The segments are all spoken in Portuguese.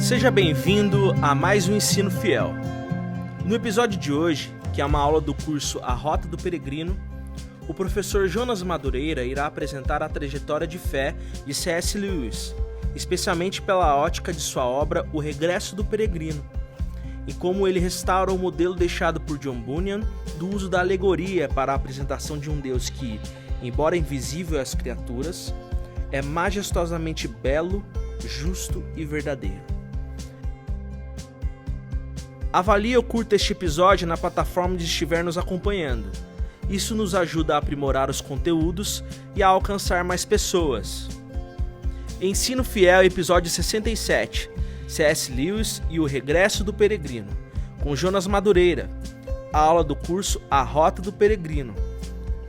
Seja bem-vindo a mais um Ensino Fiel. No episódio de hoje, que é uma aula do curso A Rota do Peregrino, o professor Jonas Madureira irá apresentar a trajetória de fé de C.S. Lewis, especialmente pela ótica de sua obra O Regresso do Peregrino, e como ele restaura o modelo deixado por John Bunyan do uso da alegoria para a apresentação de um Deus que, embora invisível às criaturas, é majestosamente belo, justo e verdadeiro. Avalie ou curta este episódio na plataforma onde estiver nos acompanhando. Isso nos ajuda a aprimorar os conteúdos e a alcançar mais pessoas. Ensino Fiel, episódio 67, C.S. Lewis e o Regresso do Peregrino, com Jonas Madureira, a aula do curso A Rota do Peregrino,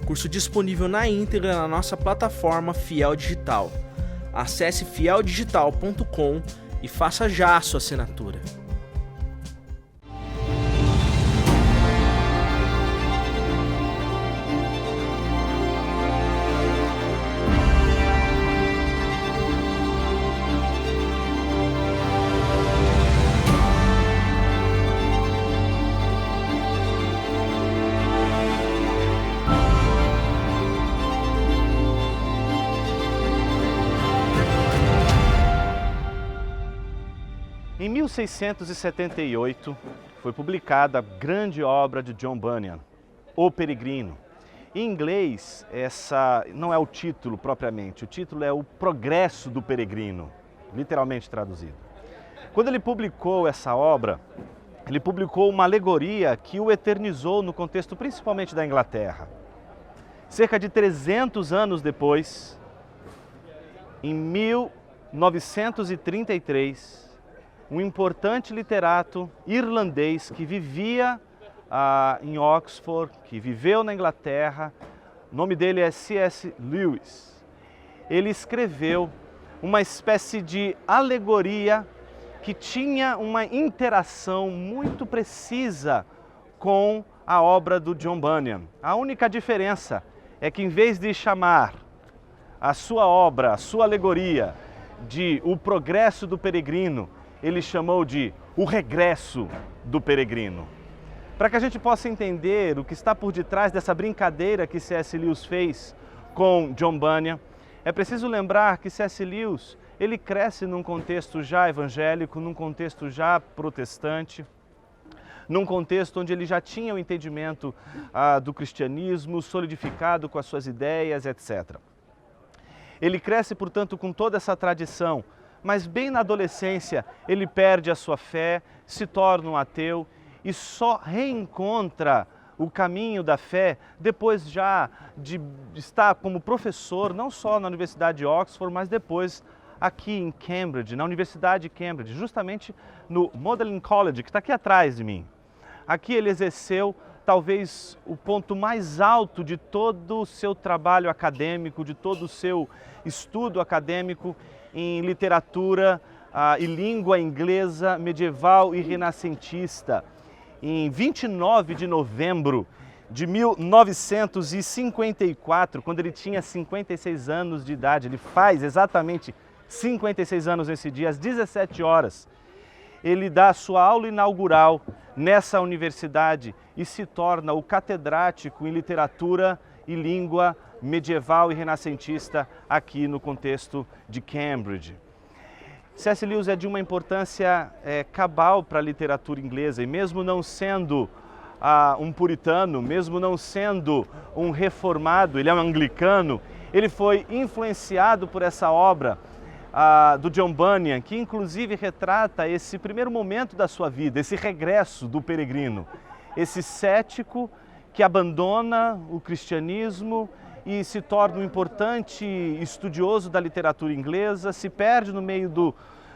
curso disponível na íntegra na nossa plataforma Fiel Digital. Acesse fieldigital.com e faça já a sua assinatura. Em 1678, foi publicada a grande obra de John Bunyan, O Peregrino. Em inglês, essa não é o título propriamente, o título é O Progresso do Peregrino, literalmente traduzido. Quando ele publicou essa obra, ele publicou uma alegoria que o eternizou no contexto principalmente da Inglaterra. Cerca de 300 anos depois, em 1933, um importante literato irlandês que vivia em Oxford, que viveu na Inglaterra, o nome dele é C.S. Lewis. Ele escreveu uma espécie de alegoria que tinha uma interação muito precisa com a obra do John Bunyan. A única diferença é que, em vez de chamar a sua obra, a sua alegoria, de O Progresso do Peregrino, ele chamou de O Regresso do Peregrino. Para que a gente possa entender o que está por detrás dessa brincadeira que C.S. Lewis fez com John Bunyan, é preciso lembrar que C.S. Lewis, ele cresce num contexto já evangélico, num contexto já protestante, num contexto onde ele já tinha o entendimento do cristianismo solidificado com as suas ideias, etc. Ele cresce, portanto, com toda essa tradição, mas bem na adolescência ele perde a sua fé, se torna um ateu e só reencontra o caminho da fé depois já de estar como professor, não só na Universidade de Oxford, mas depois aqui em Cambridge, na Universidade de Cambridge, justamente no Magdalen College, que está aqui atrás de mim. Aqui ele exerceu talvez o ponto mais alto de todo o seu trabalho acadêmico, de todo o seu estudo acadêmico em literatura e língua inglesa medieval e renascentista. Em 29 de novembro de 1954, quando ele tinha 56 anos de idade, ele faz exatamente 56 anos nesse dia, às 17 horas, ele dá a sua aula inaugural nessa universidade e se torna o catedrático em literatura e língua medieval e renascentista aqui no contexto de Cambridge. C.S. Lewis é de uma importância cabal para a literatura inglesa e mesmo não sendo um puritano, mesmo não sendo um reformado, ele é um anglicano, ele foi influenciado por essa obra do John Bunyan, que inclusive retrata esse primeiro momento da sua vida, esse regresso do peregrino, esse cético que abandona o cristianismo e se torna um importante estudioso da literatura inglesa, se perde no meio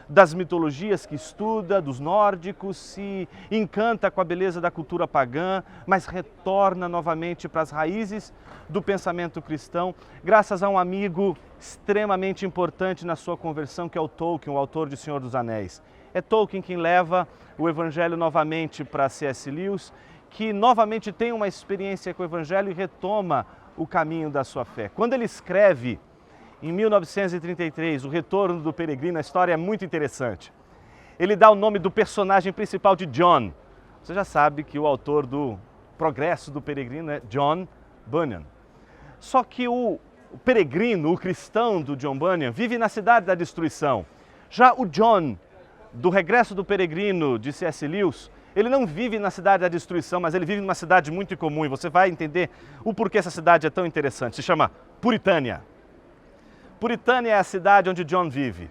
das mitologias que estuda, dos nórdicos, se encanta com a beleza da cultura pagã, mas retorna novamente para as raízes do pensamento cristão, graças a um amigo extremamente importante na sua conversão, que é o Tolkien, o autor de Senhor dos Anéis. É Tolkien quem leva o Evangelho novamente para C.S. Lewis, que novamente tem uma experiência com o Evangelho e retoma o caminho da sua fé. Quando ele escreve, em 1933, O Retorno do Peregrino, a história é muito interessante. ele dá o nome do personagem principal de John. Você já sabe que o autor do Progresso do Peregrino é John Bunyan. Só que o peregrino, o cristão do John Bunyan, vive na cidade da destruição. Já o John, do Regresso do Peregrino, de C.S. Lewis, ele não vive na cidade da destruição, mas ele vive numa cidade muito incomum. E você vai entender o porquê essa cidade é tão interessante. Se chama Puritânia. Puritânia é a cidade onde John vive.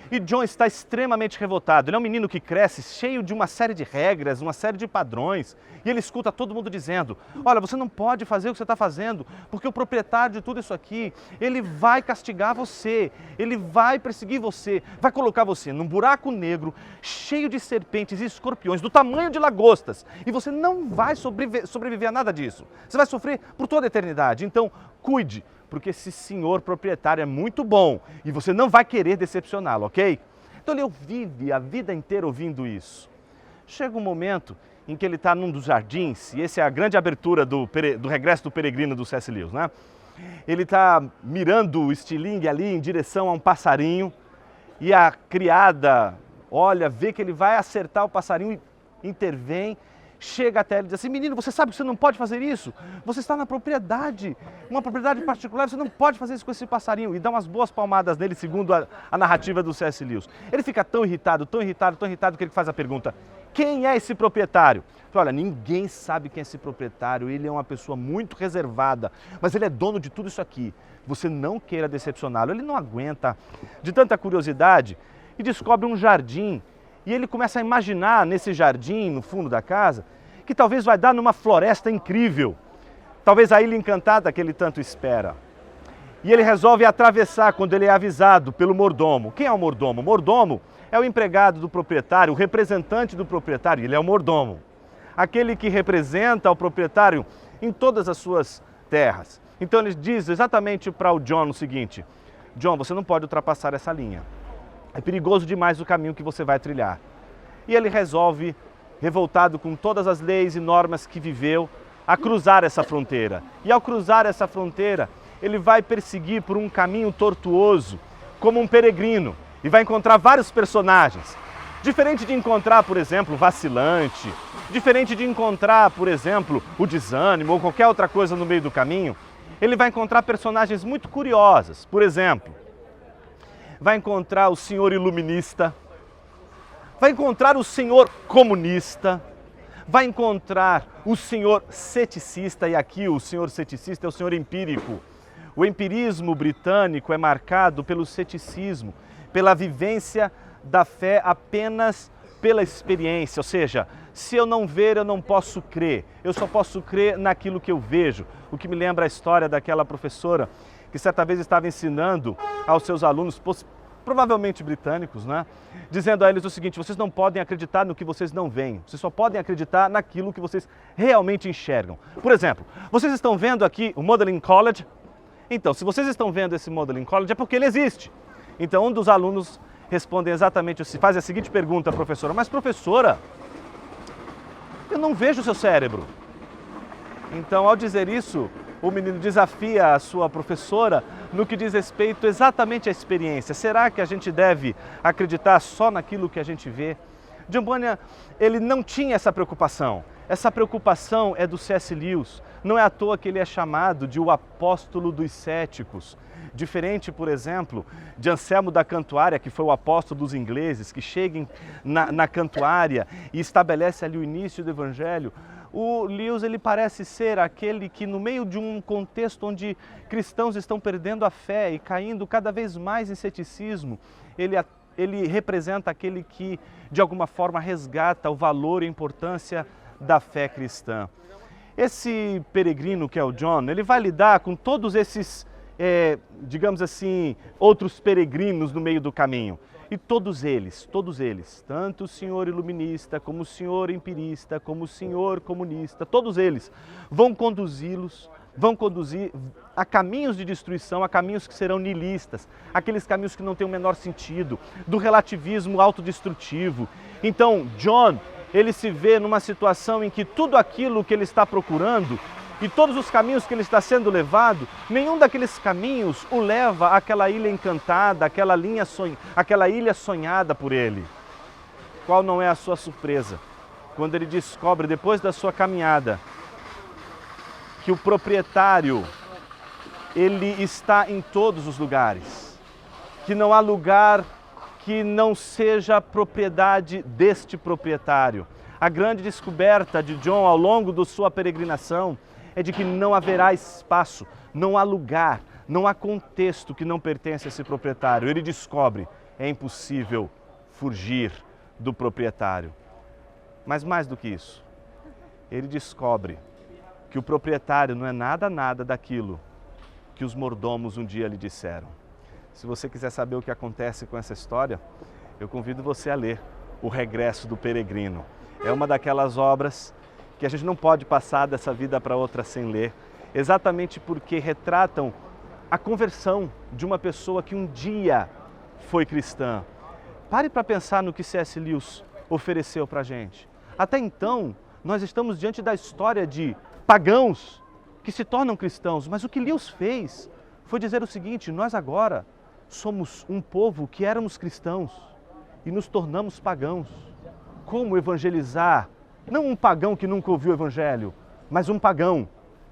E John está extremamente revoltado. Ele é um menino que cresce cheio de uma série de regras, uma série de padrões. E ele escuta todo mundo dizendo, olha, você não pode fazer o que você está fazendo, porque o proprietário de tudo isso aqui, ele vai castigar você, ele vai perseguir você, vai colocar você num buraco negro, cheio de serpentes e escorpiões, do tamanho de lagostas. E você não vai sobreviver a nada disso. Você vai sofrer por toda a eternidade. Então, cuide, porque esse senhor proprietário é muito bom e você não vai querer decepcioná-lo, ok? Então ele vive a vida inteira ouvindo isso. Chega um momento em que ele está num dos jardins, e essa é a grande abertura do Regresso do Peregrino do C.S. Lewis, né? Ele está mirando o estilingue ali em direção a um passarinho e a criada olha, vê que ele vai acertar o passarinho e intervém. Chega até ele e diz assim, menino, você sabe que você não pode fazer isso? Você está na propriedade, uma propriedade particular, você não pode fazer isso com esse passarinho. E dá umas boas palmadas nele, segundo a narrativa do C.S. Lewis. Ele fica tão irritado, que ele faz a pergunta, quem é esse proprietário? Olha, ninguém sabe quem é esse proprietário, ele é uma pessoa muito reservada, mas ele é dono de tudo isso aqui. Você não queira decepcioná-lo. Ele não aguenta de tanta curiosidade e descobre um jardim. E ele começa a imaginar nesse jardim, no fundo da casa, que talvez vai dar numa floresta incrível. Talvez a ilha encantada que ele tanto espera. E ele resolve atravessar quando ele é avisado pelo mordomo. Quem é o mordomo? O mordomo é o empregado do proprietário, o representante do proprietário. Ele é o mordomo. Aquele que representa o proprietário em todas as suas terras. Então ele diz exatamente para o John o seguinte, John, você não pode ultrapassar essa linha. É perigoso demais o caminho que você vai trilhar. E ele resolve, revoltado com todas as leis e normas que viveu, a cruzar essa fronteira. E ao cruzar essa fronteira, ele vai perseguir por um caminho tortuoso, como um peregrino, e vai encontrar vários personagens. Diferente de encontrar, por exemplo, o vacilante, diferente de encontrar, por exemplo, o desânimo ou qualquer outra coisa no meio do caminho, ele vai encontrar personagens muito curiosas. Por exemplo, vai encontrar o senhor iluminista, vai encontrar o senhor comunista, vai encontrar o senhor ceticista, e aqui o senhor ceticista é o senhor empírico. O empirismo britânico é marcado pelo ceticismo, pela vivência da fé apenas pela experiência, ou seja, se eu não ver, eu não posso crer, eu só posso crer naquilo que eu vejo. O que me lembra a história daquela professora que certa vez estava ensinando aos seus alunos, provavelmente britânicos, né? Dizendo a eles o seguinte, vocês não podem acreditar no que vocês não veem, vocês só podem acreditar naquilo que vocês realmente enxergam. Por exemplo, vocês estão vendo aqui o Magdalen College? Então, se vocês estão vendo esse Magdalen College é porque ele existe. Então, um dos alunos responde exatamente assim, faz a seguinte pergunta à professora, mas professora, eu não vejo o seu cérebro. Então, ao dizer isso, o menino desafia a sua professora no que diz respeito exatamente à experiência. Será que a gente deve acreditar só naquilo que a gente vê? John Bunyan, ele não tinha essa preocupação. Essa preocupação é do C.S. Lewis. Não é à toa que ele é chamado de o apóstolo dos céticos. Diferente, por exemplo, de Anselmo da Cantuária, que foi o apóstolo dos ingleses, que chega na Cantuária e estabelece ali o início do Evangelho. O Lewis, ele parece ser aquele que, no meio de um contexto onde cristãos estão perdendo a fé e caindo cada vez mais em ceticismo, ele representa aquele que, de alguma forma, resgata o valor e a importância da fé cristã. Esse peregrino que é o John, ele vai lidar com todos esses, digamos assim, outros peregrinos no meio do caminho. E todos eles, tanto o senhor iluminista, como o senhor empirista, como o senhor comunista, todos eles vão conduzir a caminhos de destruição, a caminhos que serão nihilistas, aqueles caminhos que não têm o menor sentido, do relativismo autodestrutivo. Então, John, ele se vê numa situação em que tudo aquilo que ele está procurando e todos os caminhos que ele está sendo levado, nenhum daqueles caminhos o leva àquela ilha encantada, àquela ilha sonhada por ele. qual não é a sua surpresa quando ele descobre, depois da sua caminhada, que o proprietário, ele está em todos os lugares, que não há lugar que não seja propriedade deste proprietário. A grande descoberta de John ao longo da sua peregrinação é de que não haverá espaço, não há lugar, não há contexto que não pertence a esse proprietário. Ele descobre, é impossível fugir do proprietário. Mas mais do que isso, ele descobre que o proprietário não é nada daquilo que os mordomos um dia lhe disseram. Se você quiser saber o que acontece com essa história, eu convido você a ler O Regresso do Peregrino. É uma daquelas obras que a gente não pode passar dessa vida para outra sem ler, exatamente porque retratam a conversão de uma pessoa que um dia foi cristã. Pare para pensar no que C.S. Lewis ofereceu para a gente. Até então, nós estamos diante da história de pagãos que se tornam cristãos, mas o que Lewis fez foi dizer o seguinte: nós agora somos um povo que éramos cristãos e nos tornamos pagãos. Como evangelizar? Não um pagão que nunca ouviu o Evangelho, mas um pagão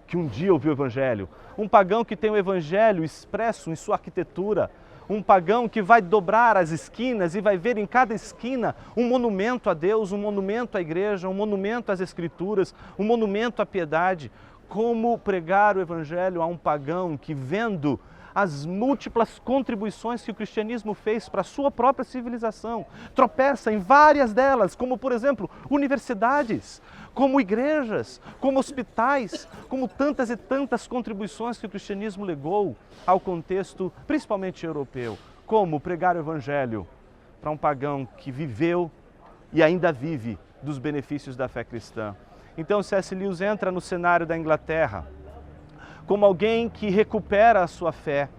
que um dia ouviu o Evangelho. Um pagão que tem o Evangelho expresso em sua arquitetura. Um pagão que vai dobrar as esquinas e vai ver em cada esquina um monumento a Deus, um monumento à igreja, um monumento às Escrituras, um monumento à piedade. Como pregar o Evangelho a um pagão que, vendo as múltiplas contribuições que o cristianismo fez para a sua própria civilização, tropeça em várias delas, como, por exemplo, universidades, como igrejas, como hospitais, como tantas e tantas contribuições que o cristianismo legou ao contexto, principalmente europeu. Como pregar o Evangelho para um pagão que viveu e ainda vive dos benefícios da fé cristã. Então C.S. Lewis entra no cenário da Inglaterra como alguém que recupera a sua fé,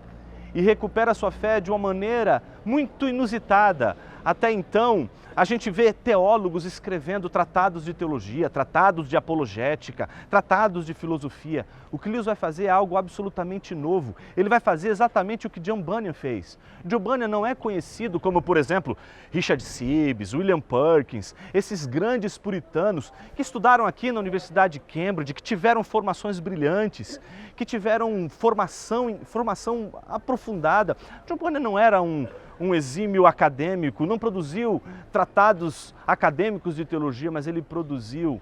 e recupera a sua fé de uma maneira muito inusitada. Até então, a gente vê teólogos escrevendo tratados de teologia, tratados de apologética, tratados de filosofia. O que Lewis vai fazer é algo absolutamente novo. Ele vai fazer exatamente o que John Bunyan fez. John Bunyan não é conhecido como, por exemplo, Richard Sibbes, William Perkins, esses grandes puritanos que estudaram aqui na Universidade de Cambridge, que tiveram formações brilhantes, que tiveram formação aprofundada. John Bunyan não era um exímio acadêmico, não produziu tratados acadêmicos de teologia, mas ele produziu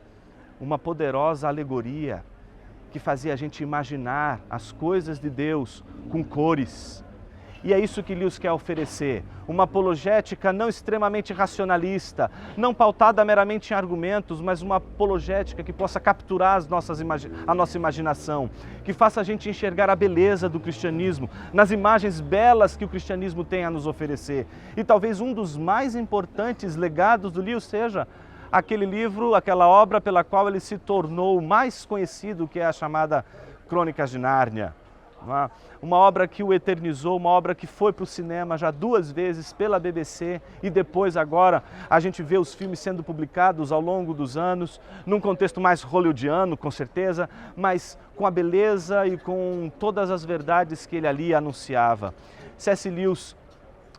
uma poderosa alegoria que fazia a gente imaginar as coisas de Deus com cores. E é isso que Lewis quer oferecer, uma apologética não extremamente racionalista, não pautada meramente em argumentos, mas uma apologética que possa capturar a nossa imaginação, que faça a gente enxergar a beleza do cristianismo, nas imagens belas que o cristianismo tem a nos oferecer. E talvez um dos mais importantes legados do Lewis seja aquele livro, aquela obra pela qual ele se tornou mais conhecido, que é a chamada Crônicas de Nárnia. Uma obra que o eternizou, uma obra que foi para o cinema já 2 vezes pela BBC e depois agora a gente vê os filmes sendo publicados ao longo dos anos, num contexto mais hollywoodiano, com certeza, mas com a beleza e com todas as verdades que ele ali anunciava. C.S. Lewis,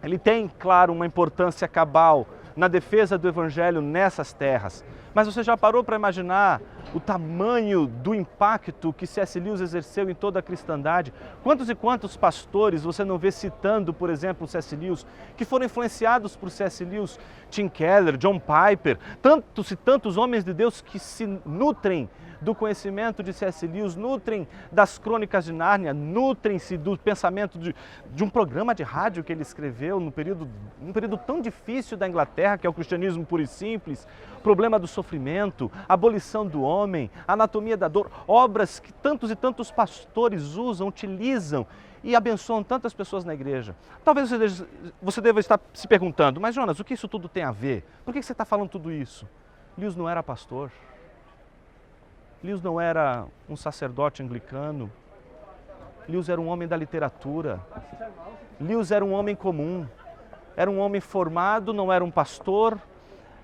ele tem, claro, uma importância cabal na defesa do Evangelho nessas terras. Mas você já parou para imaginar o tamanho do impacto que C.S. Lewis exerceu em toda a cristandade? Quantos e quantos pastores você não vê citando, por exemplo, C.S. Lewis, que foram influenciados por C.S. Lewis? Tim Keller, John Piper, tantos e tantos homens de Deus que se nutrem do conhecimento de C.S. Lewis, nutrem das Crônicas de Nárnia, nutrem-se do pensamento de um programa de rádio que ele escreveu num período tão difícil da Inglaterra, que é o cristianismo puro e simples, problema do sofrimento, abolição do homem, anatomia da dor, obras que tantos e tantos pastores usam, utilizam e abençoam tantas pessoas na igreja. Talvez você deva estar se perguntando, mas Jonas, o que isso tudo tem a ver? Por que você está falando tudo isso? Lewis não era pastor. Lewis não era um sacerdote anglicano. Lewis era um homem da literatura. Lewis era um homem comum. Era um homem formado, não era um pastor,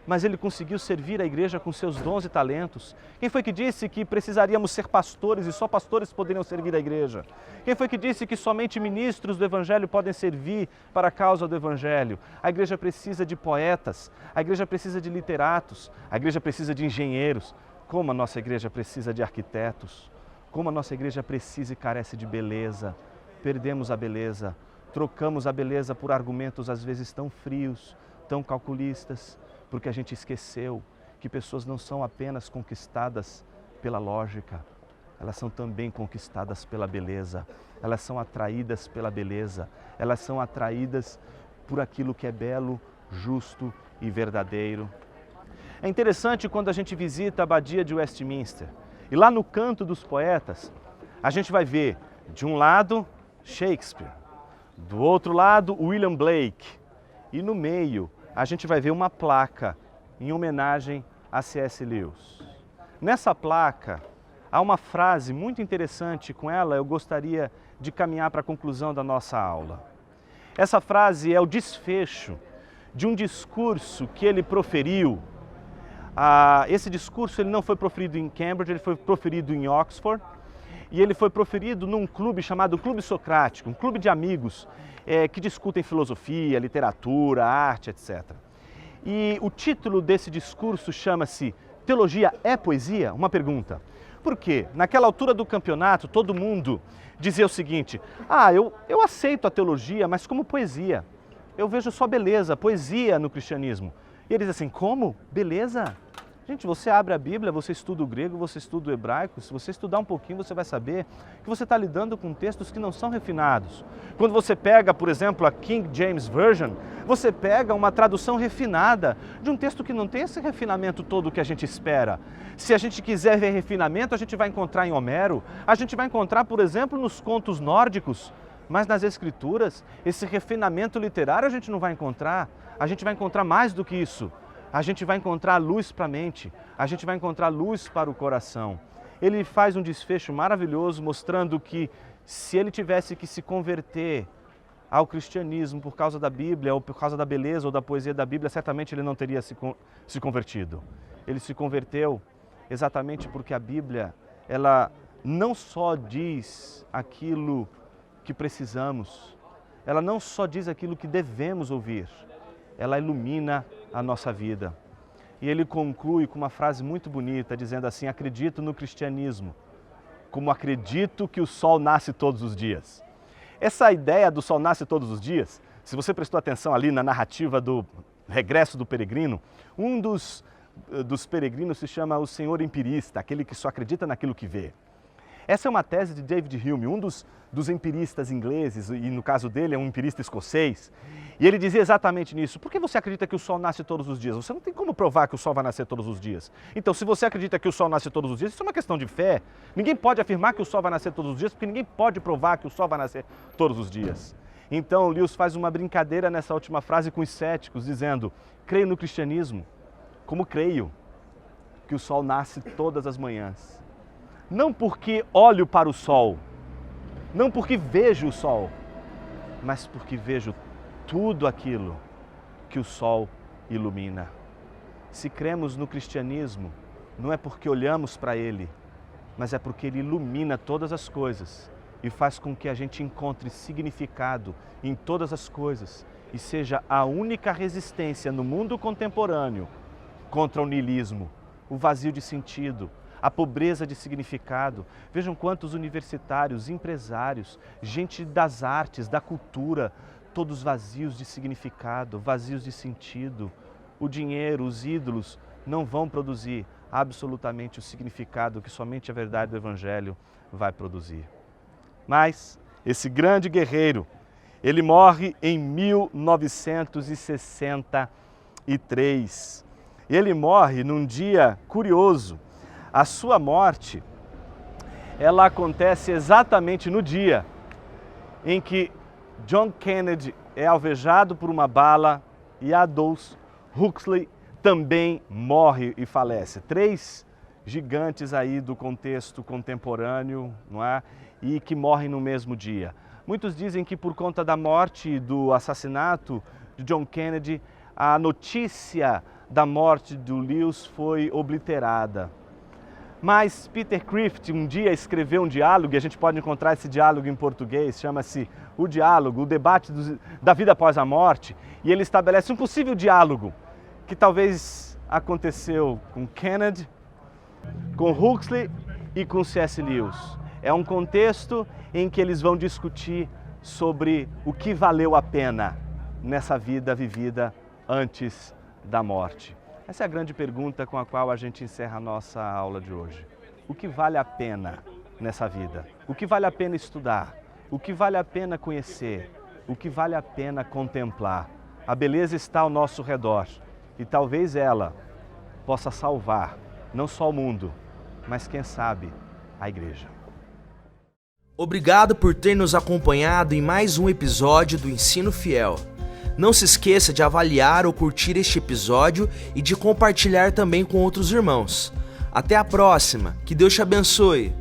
mas ele conseguiu servir a igreja com seus dons e talentos. Quem foi que disse que precisaríamos ser pastores e só pastores poderiam servir a igreja? Quem foi que disse que somente ministros do Evangelho podem servir para a causa do Evangelho? A igreja precisa de poetas, a igreja precisa de literatos, a igreja precisa de engenheiros. Como a nossa igreja precisa de arquitetos, como a nossa igreja precisa e carece de beleza. Perdemos a beleza, trocamos a beleza por argumentos às vezes tão frios, tão calculistas, porque a gente esqueceu que pessoas não são apenas conquistadas pela lógica, elas são também conquistadas pela beleza, elas são atraídas pela beleza, elas são atraídas por aquilo que é belo, justo e verdadeiro. É interessante quando a gente visita a Abadia de Westminster e lá no Canto dos Poetas, a gente vai ver de um lado Shakespeare, do outro lado William Blake e no meio a gente vai ver uma placa em homenagem a C.S. Lewis. Nessa placa há uma frase muito interessante, com ela eu gostaria de caminhar para a conclusão da nossa aula. Essa frase é o desfecho de um discurso que ele proferiu. Esse discurso ele não foi proferido em Cambridge, ele foi proferido em Oxford e ele foi proferido num clube chamado Clube Socrático, um clube de amigos que discutem filosofia, literatura, arte, etc. E o título desse discurso chama-se Teologia é Poesia? Uma pergunta. Por quê? Naquela altura do campeonato todo mundo dizia o seguinte: eu aceito a teologia, mas como poesia. Eu vejo só beleza, poesia no cristianismo. E eles assim, como? Beleza? Gente, você abre a Bíblia, você estuda o grego, você estuda o hebraico, se você estudar um pouquinho você vai saber que você está lidando com textos que não são refinados. Quando você pega, por exemplo, a King James Version, você pega uma tradução refinada de um texto que não tem esse refinamento todo que a gente espera. Se a gente quiser ver refinamento, a gente vai encontrar em Homero, a gente vai encontrar, por exemplo, nos contos nórdicos, mas nas Escrituras, esse refinamento literário a gente não vai encontrar. A gente vai encontrar mais do que isso. A gente vai encontrar luz para a mente, a gente vai encontrar luz para o coração. Ele faz um desfecho maravilhoso mostrando que se ele tivesse que se converter ao cristianismo por causa da Bíblia ou por causa da beleza ou da poesia da Bíblia, certamente ele não teria se convertido. Ele se converteu exatamente porque a Bíblia, ela não só diz aquilo que precisamos, ela não só diz aquilo que devemos ouvir, ela ilumina a nossa vida. E ele conclui com uma frase muito bonita, dizendo assim: acredito no cristianismo, como acredito que o sol nasce todos os dias. Essa ideia do sol nasce todos os dias, se você prestou atenção ali na narrativa do regresso do peregrino, um dos peregrinos se chama o senhor empirista, aquele que só acredita naquilo que vê. Essa é uma tese de David Hume, um dos empiristas ingleses, e no caso dele é um empirista escocês. E ele dizia exatamente nisso. Por que você acredita que o sol nasce todos os dias? Você não tem como provar que o sol vai nascer todos os dias. Então, se você acredita que o sol nasce todos os dias, isso é uma questão de fé. Ninguém pode afirmar que o sol vai nascer todos os dias, porque ninguém pode provar que o sol vai nascer todos os dias. Então, Lewis faz uma brincadeira nessa última frase com os céticos, dizendo: creio no cristianismo, como creio que o sol nasce todas as manhãs. Não porque olho para o sol, não porque vejo o sol, mas porque vejo tudo aquilo que o sol ilumina. Se cremos no cristianismo, não é porque olhamos para ele, mas é porque ele ilumina todas as coisas e faz com que a gente encontre significado em todas as coisas e seja a única resistência no mundo contemporâneo contra o niilismo, o vazio de sentido, a pobreza de significado. Vejam quantos universitários, empresários, gente das artes, da cultura, todos vazios de significado, vazios de sentido. O dinheiro, os ídolos não vão produzir absolutamente o significado que somente a verdade do Evangelho vai produzir. Mas esse grande guerreiro, ele morre em 1963. Ele morre num dia curioso. A sua morte, ela acontece exatamente no dia em que John Kennedy é alvejado por uma bala e Aldous Huxley também morre e falece. 3 gigantes aí do contexto contemporâneo, não é? E que morrem no mesmo dia. Muitos dizem que por conta da morte e do assassinato de John Kennedy, a notícia da morte do Lewis foi obliterada. Mas Peter Crift um dia escreveu um diálogo, e a gente pode encontrar esse diálogo em português, chama-se O Diálogo, o debate da vida após a morte, e ele estabelece um possível diálogo que talvez aconteceu com Kennedy, com Huxley e com C.S. Lewis. É um contexto em que eles vão discutir sobre o que valeu a pena nessa vida vivida antes da morte. Essa é a grande pergunta com a qual a gente encerra a nossa aula de hoje. O que vale a pena nessa vida? O que vale a pena estudar? O que vale a pena conhecer? O que vale a pena contemplar? A beleza está ao nosso redor e talvez ela possa salvar não só o mundo, mas quem sabe a igreja. Obrigado por ter nos acompanhado em mais um episódio do Ensino Fiel. Não se esqueça de avaliar ou curtir este episódio e de compartilhar também com outros irmãos. Até a próxima, que Deus te abençoe!